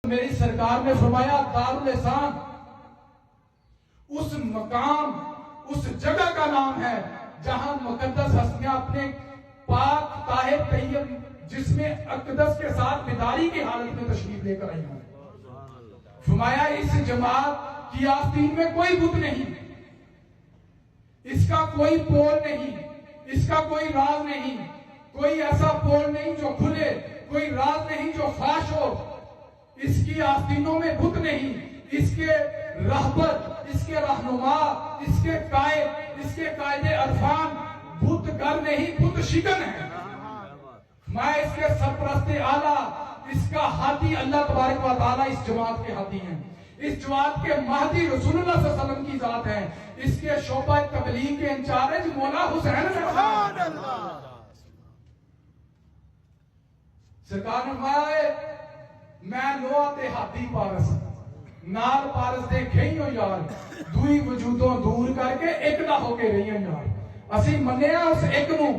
میری سرکار نے فرمایا دارالحسان اس مقام اس جگہ کا نام ہے جہاں مقدس ہستیاں اپنے پاک طاہر طیب جسم اقدس کے ساتھ بیداری کی حالت میں تشریف لے کر آئی ہیں۔ فرمایا اس جماعت کی آستین میں کوئی بت نہیں، اس کا کوئی پول نہیں، اس کا کوئی راز نہیں، کوئی ایسا پول نہیں جو کھلے، کوئی راز نہیں جو فاش ہو، اس کی آستینوں میں بت نہیں، اس کے رہبر، اس کے رہنما، اس کے قائد، اس کے قائد عرفان بت گر نہیں، بت شکن ہے۔ میں اس کے سرپرست اعلیٰ، اس کا ہادی اللہ تبارک و تعالی اس جماعت کے ہادی ہیں، اس جماعت کے مہدی رسول اللہ صلی اللہ علیہ وسلم کی ذات ہے، اس کے شعبہ تبلیغ کے انچارج مولا حسین سبحان اللہ۔ سرکار نے فرمایا میں لو ہاتھی پارس نال پارس دے کھئی ہو یار، دوئی وجودوں دور کر کے ایک نہ ہو کے رہی ہیں یار۔ اسی منیا اس ایک نو،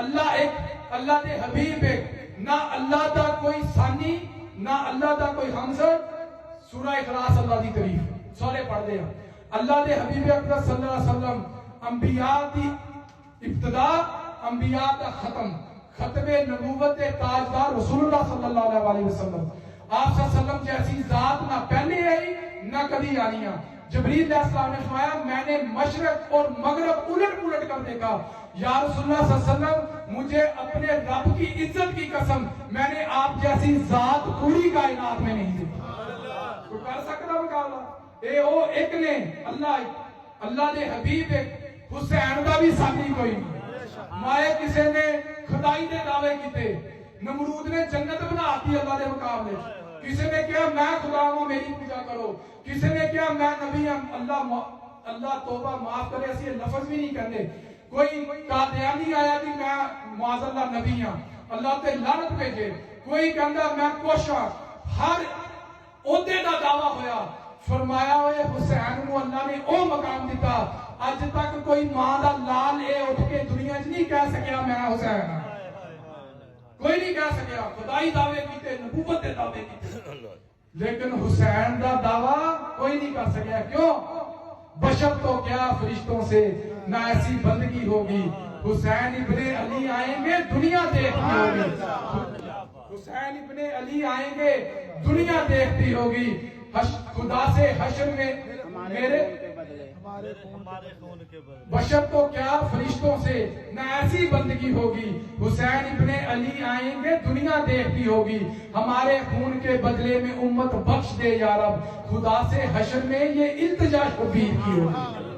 اللہ ایک، اللہ دے حبیب ایک، نہ اللہ دا کوئی ثانی، نہ اللہ دا کوئی ہمسر۔ سورہ اخلاص اللہ دی تعریف سورے پڑھ دے ہیں۔ اللہ دے حبیب اکرم صلی اللہ علیہ وسلم انبیاء دی ابتدا، انبیاء دا ختم، ختم نبوت دے تاجدار رسول اللہ صلی اللہ علیہ وسلم۔ آپ صلی اللہ علیہ وسلم جیسی ذات نہ پہلے آئی نہ کبھی آنی ہے۔ جبریل علیہ السلام نے فرمایا میں نے مشرق اور مغرب الٹ پلٹ کر دیکھا، یا رسول اللہ صلی اللہ علیہ وسلم مجھے اپنے رب کی عزت کی قسم میں نے آپ جیسی ذات پوری کائنات میں نہیں دیکھی۔ تو کر سکتا مقابلہ؟ اے او ایک نے اللہ، اللہ دے حبیب ایک، حسین دا بھی ساتھی کوئی نہیں۔ مائے کسے نے خدائی دے دعوے کیتے، نمرود نے جنت بنا دی اللہ دے مقابلے، کسی نے کہا میں خدا ہوں میری پوجا کرو، کسی نے کہا میں نبی ہوں، اللہ توبہ معاف کرے ایسی لفظ بھی نہیں کرنے۔ کوئی قادیانی آیا کہ میں معاذ اللہ نبی ہوں، اللہ تے لعنت بھیجے۔ کوئی کہندا میں کوشاں، ہر عہدے دا دعویٰ ہویا۔ فرمایا ہوئے حسین کو اللہ نے او مقام دیتا، اج تک کوئی ماں دا لال اے اٹھ کے دنیا چ نہیں کہہ سکیا میں حسین ہوں، کوئی نہیں کہہ سکیا۔ خدائی دعوے کیتے، نبوت دے دعوے کیتے، لیکن حسین دا دعویٰ کوئی نہیں کر سکیا۔ کیوں؟ بشر تو کیا فرشتوں سے نہ ایسی بندگی ہوگی۔ حسین ابن علی آئیں گے دنیا دیکھتی ہوگی، حسین ابن علی آئیں گے دنیا دیکھتی ہوگی۔ خدا سے حشر میں میرے بشر تو کیا فرشتوں سے نہ ایسی بندگی ہوگی۔ حسین ابن علی آئیں گے دنیا دیکھتی ہوگی، ہمارے خون کے بدلے میں امت بخش دے یا رب، خدا سے حشر میں یہ التجا شبیر کی ہوگی۔